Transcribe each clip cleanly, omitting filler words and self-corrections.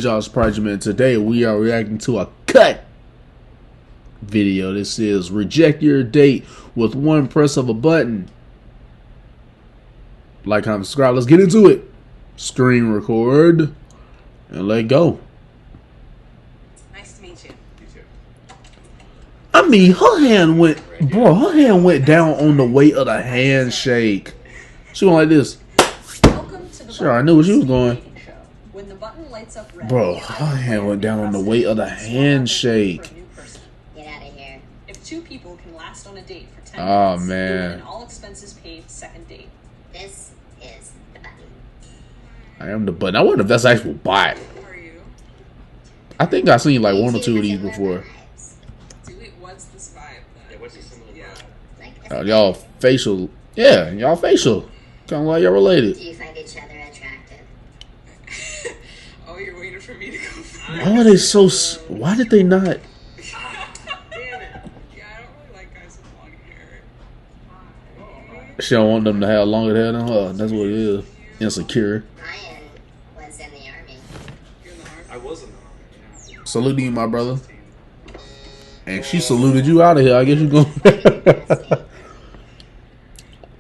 y'all? It's Prodigy, man. Today we are reacting to a cut video. This is reject your date with one press of a button. Like, comment, subscribe. Let's get into it. Screen record and let go. Nice to meet you. You too. I mean, her hand went, bro. Her hand went down on the weight of the handshake. She went like this. Welcome to the Sure, I knew where she was going. When the button lights up red, Bro, her hand went down on the weight of the handshake. Get out of here. If two people can last on a date for 10 Oh, minutes, man. an all expenses paid second date. This is the button. I am the button. I wonder if that's actual bot. How are you? I think I've seen like one or two of these before. Dude, what's this vibe? Yeah, what's the similar vibe? Like, Y'all facial. Yeah, y'all facial. Kind of like y'all related. do you find each other attractive? Oh, you're waiting for me to go first. Why are they so... Why did they not... Damn it. Yeah, I don't really like guys with long hair. She don't want them to have longer hair than her. That's what it is. Insecure. Ryan was in the army. You're in the army? I was in the army, yeah. Salute to you, my brother. And she saluted you out of here. I guess you going...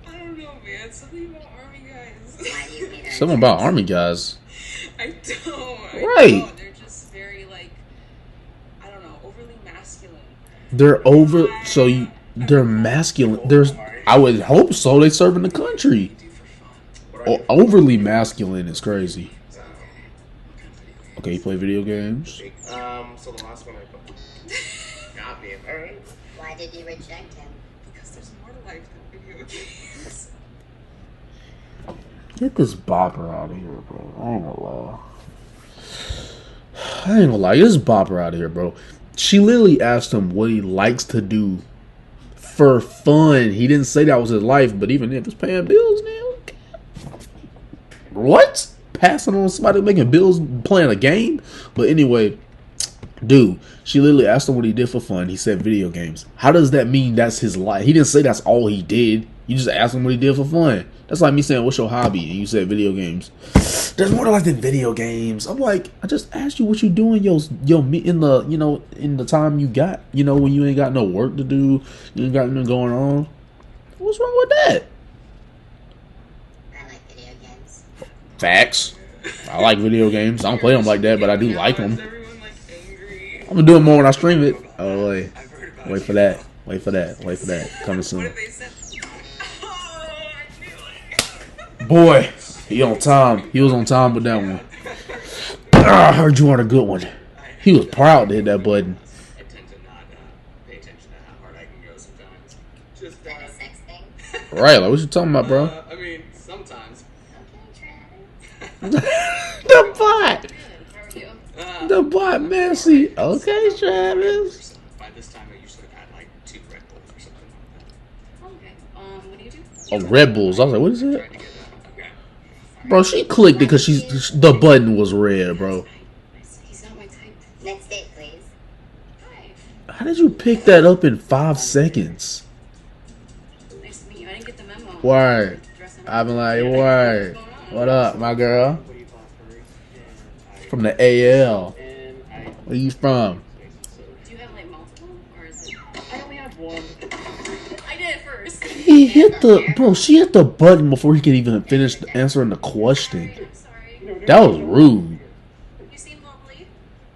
I don't know, man. Something about army guys. Why do you hate her? Something about army guys. I don't. Right. Don't. They're just very, like, I don't know, overly masculine. They're over... So you... They're masculine. There's... I would hope so. They serving the country. They do for fun. Overly masculine is crazy. Okay, you play video games? So the last one I put. Got me. Alright. Why did you reject him? Because there's more to life than video games. Get this bopper out of here, bro. I ain't gonna lie. I ain't gonna lie. Get this bopper out of here, bro. She literally asked him what he likes to do for fun. He didn't say that was his life, but even if it's paying bills now. What? Passing on somebody making bills playing a game? But anyway, dude, she literally asked him what he did for fun. He said video games. How does that mean that's his life? He didn't say that's all he did. You just asked him what he did for fun. That's like me saying, what's your hobby? And you said video games. There's more to life than video games. I'm like, I just asked you what you doing in the, you know, in the time you got, you know, when you ain't got no work to do, you ain't got nothing going on. What's wrong with that? I like video games. Facts. I like video games. I don't play them like that, but I do like them. Everyone, like, angry. I'm gonna do it more when I stream it. Oh, wait. I've heard about Wait it. for that. Wait for that. Wait for that. Coming What soon. if they said, oh, I knew it. Boy, he on time. He was on time with that one. I heard you on a good one. He was proud to hit that button. I tend to not pay attention to how hard I can go sometimes. Just Is that a sex thing? Right, like what you talking about, bro? I mean, sometimes. Okay, Travis. The bot. How are you? The bot messy. Okay, Travis. By this time, I usually have had like 2 Red Bulls or something like Okay. What do you do? Oh, Red Bulls. I was like, what is that. that? Trying to get okay. Bro, she clicked it because the button was red, bro. He's not my type. Next date, please. Hi. How did you pick that up in 5 seconds? Nice to meet you. I didn't get the memo. Word. Dressing I've up. been like, word. What up, my girl? What do you talk for? From the AL. And I. Where you from? Do you have like multiple, or is it? I only have one. I did it first. He hit the... Bro, she hit the button before he could even finish answering the question. I'm sorry. That was rude. You seem lovely.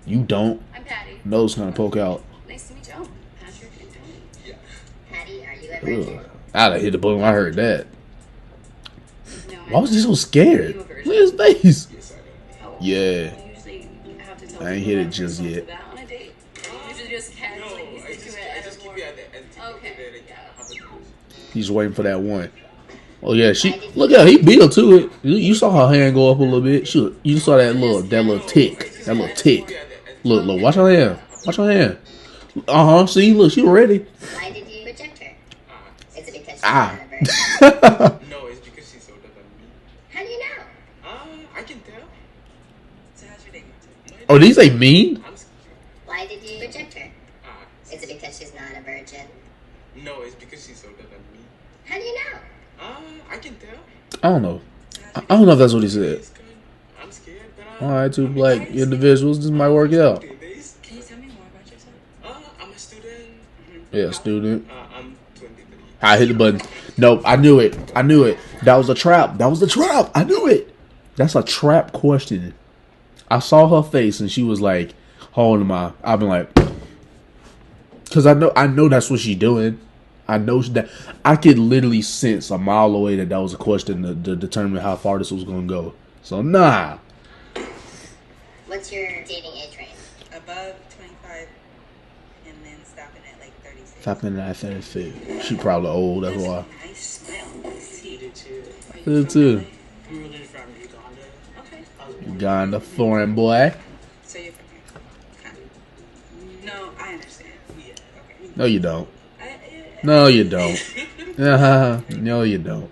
You don't. I'm Patty. Nose kind of poke out. Nice to meet you. Patrick and Tony. Patty, are you a virgin? Ugh. I'd have hit the button when I heard that. No, Why was he so scared? Look at his face. Yes, I know. Yeah. I usually have to tell I ain't people hit it about just myself yet. that on a date. Usually just casually No, I stick to just, it I at just a keep more- you at the end. Okay, yeah. He's waiting for that one. Oh yeah, she look at her, he beat her to it. You saw her hand go up a little bit. You saw that little tick. That little tick. Look, watch her hand. Watch her hand. See, look, she ready. Why did you reject her? Is it because she's Ah. not a virgin? No, it's because she's older than me. How do you know? I can tell. So how's your date? Oh, these ain't mean. I'm scared. Why did you reject her? Is it Uh, because she's not a virgin? no, it's because she's older than me. How do you know? I can tell. I don't know. I don't know if that's what he said. It's good. I'm scared, but All right, two black individuals. This might work out. Can you tell me more about yourself? I'm a student. Yeah, student. I'm 23. I hit the button. Nope, I knew it. I knew it. That was a trap. That was the trap. I knew it. That's a trap question. I saw her face and she was like, holding my. I've been like, because I know that's what she's doing. I know that I could literally sense a mile away that was a question to determine how far this was gonna go. So nah. What's your dating age range? Above 25 and then stopping at like 36. Stopping at 36. She probably old. That's why. Nice smell. You did too. Her too. I'm originally from Uganda. Okay. I was born Uganda, foreign boy. So you're from here. Okay. No, I understand. Yeah. Okay. No, you don't. I No, you don't. No, you don't.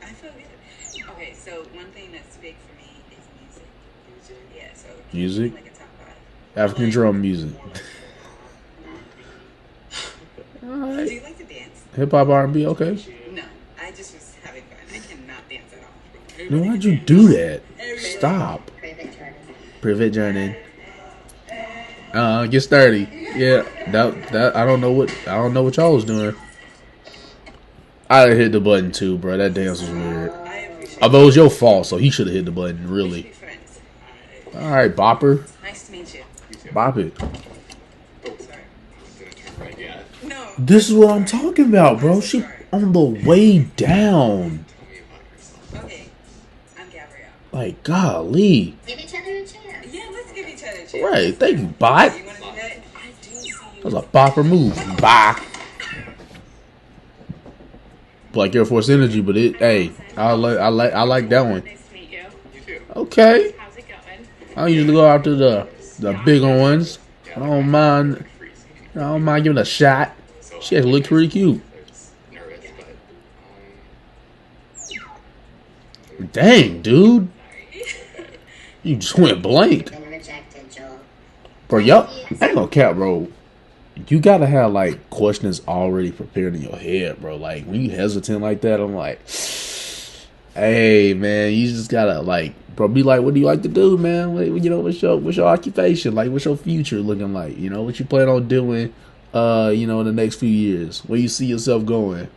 feel good. Okay, so one thing that's big for me is music. Yeah, so Music? like a top 5. African drum music. Do you like to dance? Hip hop, R&B, okay. No, I just was having fun. I cannot dance at all. Then why'd you do that? Stop. Private Jordan. Private journey. Get sturdy. Yeah, that I don't know what y'all was doing. I hit the button too, bro. That dance was weird. I appreciate Although it was your fault, so he should have hit the button. We Really. should be friends. All right, bopper, Nice to meet you. bop it. Sorry. right, yeah. No. This is what I'm talking about, bro. She on the way down. Tell me about yourself. Okay, I'm Gabrielle. Like, golly. Give each other a chance. Yeah, let's give each other a chance. Right, thank you, bot. You want to do that? I do see you. That was a bopper move. Bye. Black Air Force Energy, but hey, I like that one. Nice to meet you. You too. Okay. How's it going? I usually go after the bigger ones. I don't mind giving it a shot. She actually looked pretty cute. I was nervous, but Dang, dude. You just went blank. Been rejected, Joel. Bro, y'all, I ain't gonna cap, bro. You gotta have, like, questions already prepared in your head, bro. Like, when you hesitant like that, I'm like, hey, man, you just gotta, like, bro, be like, what do you like to do, man? What, you know, what's your occupation? Like, what's your future looking like? You know, what you plan on doing, you know, in the next few years? Where you see yourself going?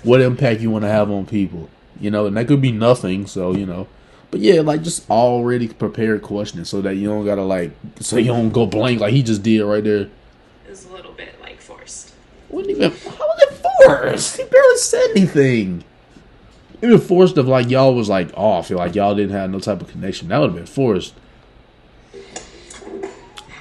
What impact you want to have on people? You know, and that could be nothing, so, you know. But yeah, like, just already prepared questions so that you don't gotta, like, so you don't go blank like he just did right there. It was a little bit like forced. How was it forced? He barely said anything. Even forced if, like, y'all was, like, off. Like, y'all didn't have no type of connection. That would have been forced.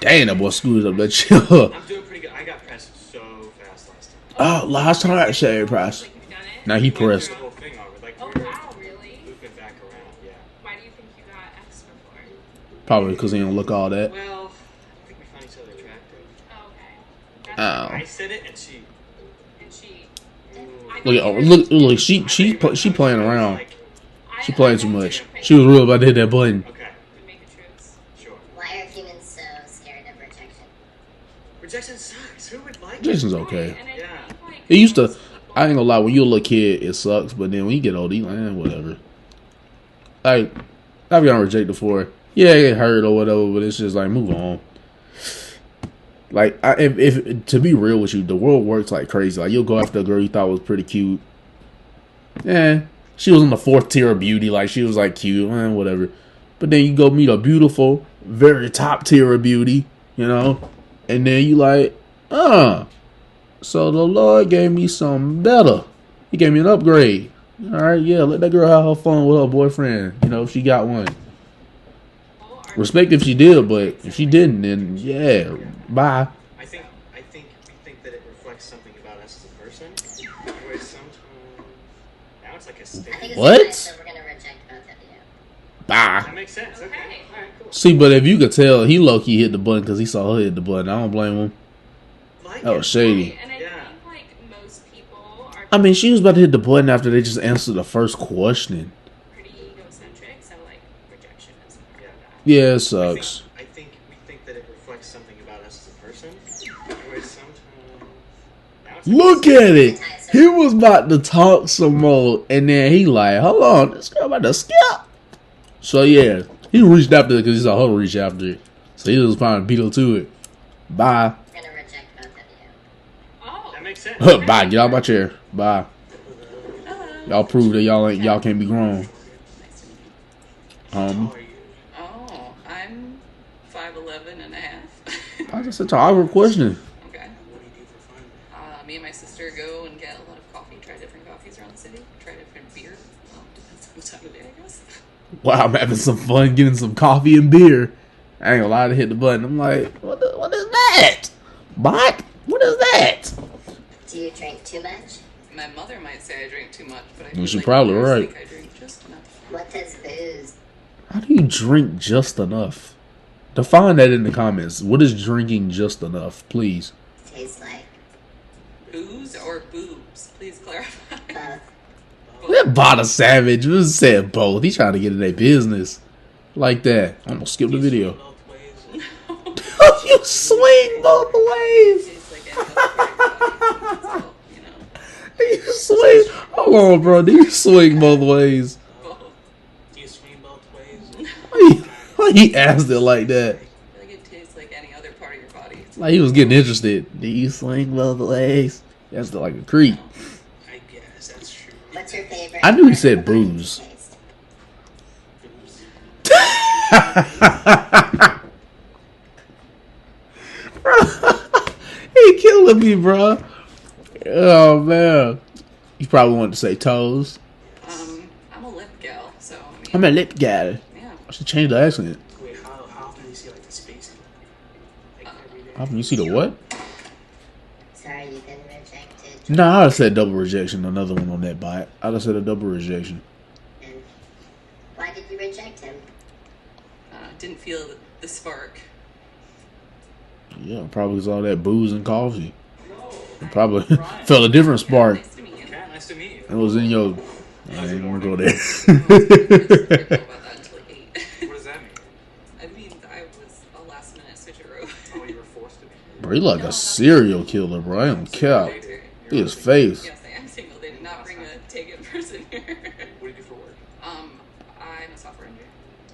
Dang, that boy screwed up that chill. I'm doing pretty good. I got pressed so fast last time. Oh, last time I said press. Like you've done it? Now he pressed. The whole thing over. Like, Oh we were wow, really? looping back around. Yeah. Why do you think you got X before? Probably because he don't look all that. Well, I think we found each other attractive. Oh, okay. That's Oh. I said it, and she. and she. Look, she playing around. She playing too much. She was real about to hit that button. Okay. We make a truce. Sure. Why are humans so scared of rejection? Rejection sucks. Who would like it? Jason's okay. And I Yeah. think, like, It used to. most I ain't gonna lie. When you're a little kid, it sucks. But then when you get older, you like, whatever. Like, I've gotten rejected before. Yeah, it hurt or whatever, but it's just like, move on. Like, if to be real with you, the world works like crazy. Like, you'll go after a girl you thought was pretty cute. Yeah, she was in the 4th tier of beauty. Like, she was like cute, whatever. But then you go meet a beautiful, very top tier of beauty, you know, and then you like, so the Lord gave me something better. He gave me an upgrade. All right, yeah, let that girl have her fun with her boyfriend. You know, if she got one. people are Respect if she did, but if she didn't, then yeah, bye. I think we think that it reflects something about us as a person. Whereas sometimes now it's like a I think statement. it's What? nice that we're gonna reject both of you. Bye. That makes sense. Okay. All right. Cool. See, but if you could tell, he low-key hit the button because he saw her hit the button. I don't blame him. Like That it. was shady. And I Yeah. think like most people are I mean, she was about to hit the button after they just answered the first question. pretty egocentric, so like rejection is part Yeah. of that. Yeah, it I sucks. think we think that it reflects something about us as a person. Whereas sometimes now it's like Look at it. He was about to talk some more, and then he like, hold on, this girl about to skip. So yeah, He reached after it because he saw her reach after it. So he was trying to beat her to it. Bye. I'm gonna reject both of you. Oh. That makes sense. Bye. Get out my chair. Bye. Y'all prove that y'all can't be grown. Nice to meet you. How are you? Oh, I'm 5'11" and a half. I just said, awkward question. Okay. What do you do for fun? Me and my sister go and get a lot of coffee, try different coffees around the city, try different beer. Depends on the time of day, I guess. Wow, I'm having some fun getting some coffee and beer. I ain't gonna lie to hit the button. I'm like, what is that? Bot? What is that? Do you drink too much? My mother might say I drink too much, but I Well, feel she's like probably others right. think I drink just enough. What does booze How do you drink just enough? Define that in the comments. What is drinking just enough, please? taste like? Booze or boobs? Please clarify. Both. That bot a savage. Just said both. He's trying to get in their business. Like that. I'm gonna skip the video. Both ways. You swing both ways. Tastes like any other part of your body, so, you know. You swing. Hold on, bro. Do you swing both ways? Both. Do you swing both ways? He asked it like that. I feel like it tastes like any other part of your body. Like he was getting interested. Do you swing both ways? That's like a creep. I guess that's true. What's your favorite? I knew he part said of the body booze. taste? He killing me, bro. Oh man. You probably wanted to say toes. I'm a lip gal, so I mean, I'm a lip guy. yeah. I should change the accent. Wait, how often do you see like the space? Like every day? How often you see the what? Sorry, you've been rejected. No, I would have said double rejection. Another one on that bite. I'd have said a double rejection. And why did you reject him? Didn't feel the spark. Yeah, probably because all that booze and coffee. It probably felt a different spark. Nice to meet you. Cat, nice to meet you. It was in your. I ain't gonna go there. I didn't know about that until like 8. What does that mean? I mean, I was a last minute switcheroo. Oh, you were forced to be. Bro, he like a serial killer, bro. I don't care. His face. Yes, I am single. They did not bring a take-it person here. What do you do for work? I'm a software engineer.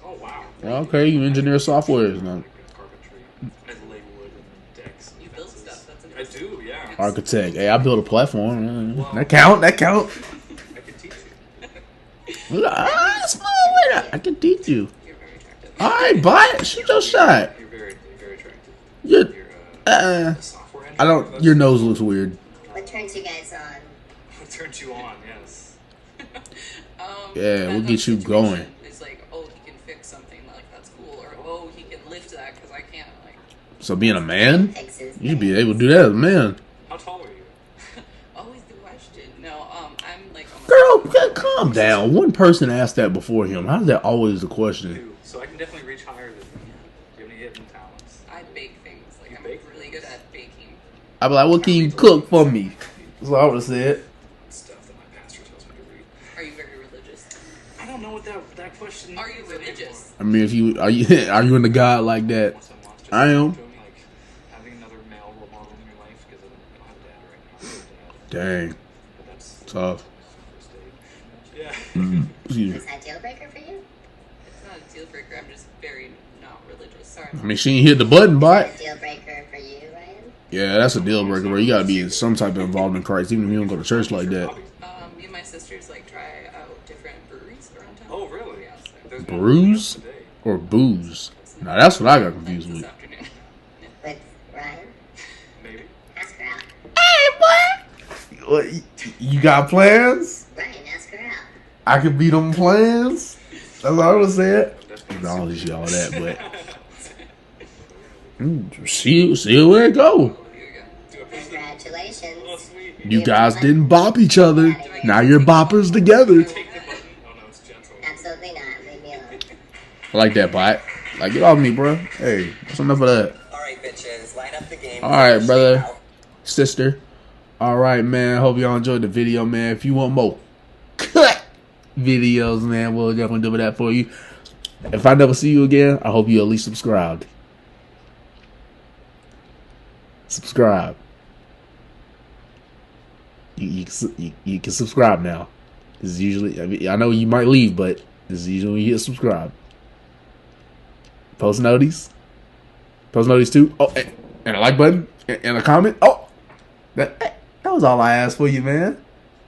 Oh, wow. Okay, you engineer software now. Like carpentry. I lay wood and decks. You build stuff. That's I interesting. do, yeah. Architect. Hey, I built a platform. That count. That count. I can teach you. I can teach you. You're very attractive. All right, bot. Shoot your shot. You're very attractive. You're, You're uh, a software engineer. I don't. Your nose looks weird. What turns you guys on? What turns you on? Yes. Yeah, we'll depends get on you the going. situation. It's like, oh, he can fix something, like that's cool, or oh, he can lift that because I can't. Like, So being a man, Fixes. you should be able to do that as a man. How tall are you? always the question. No, I'm like almost. Girl, calm down. One person asked that before him. How's that always the question? Two. So I can definitely reach higher than you. Do you have any hidden talents? I bake things. Like You I'm bake? really good at baking. I'd be like, what can you cook for me? That's what I would have said. Stuff that my pastor tells me to read. Are you very religious? I don't know what that question Are you is religious? I mean, if you are you are you into God like that? Once I'm lost, just I am. talk to him, like having another male role model in your life because I don't have a dad right now. I have a dad, Dang, but that's tough. first date. Yeah. Excuse me. Is that deal breaker for you? It's not a deal breaker. I'm just very not religious. Sorry. I mean, she ain't hit the button, bot. Is that a deal breaker for you, Ryan? Yeah, that's a deal breaker, bro. You gotta be some type of involved in Christ, even if you don't go to church like that. Me and my sisters like try out different breweries around town. Oh, really? Yeah, so There's Brews one today. or booze? Now that's what I got confused this with. afternoon. With Ryan? Maybe. Ask her out. What, you got plans? Ryan, ask her out. I could be them plans. That's what I would have said. I Definitely. don't see all that, but see where it go. Here we go. Do a post it. Congratulations. Oh, sweet. You guys didn't bop each other. Now you're boppers together. Take the button. Oh no, it's gentle. Absolutely not. Leave me alone. I like that, bot. Like, get off me, bro. Hey, that's enough of that. Alright, bitches, line up the game. All right, brother, sister. All right, man. Hope y'all enjoyed the video, man. If you want more cut videos, man, we'll definitely do that for you. If I never see you again, I hope you at least subscribed. Subscribe. You can subscribe now. This is usually, I know you might leave, but this is usually when you hit subscribe. Post notice. Post notice too. Oh, and a like button and a comment. Oh, that was all I asked for you, man.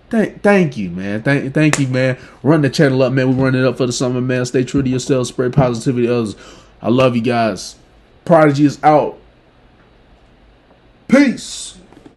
Thank you, man. Thank you, man. Run the channel up, man. We're running it up for the summer, man. Stay true to yourself. Spread positivity to others. I love you guys. Prodigy is out. Peace.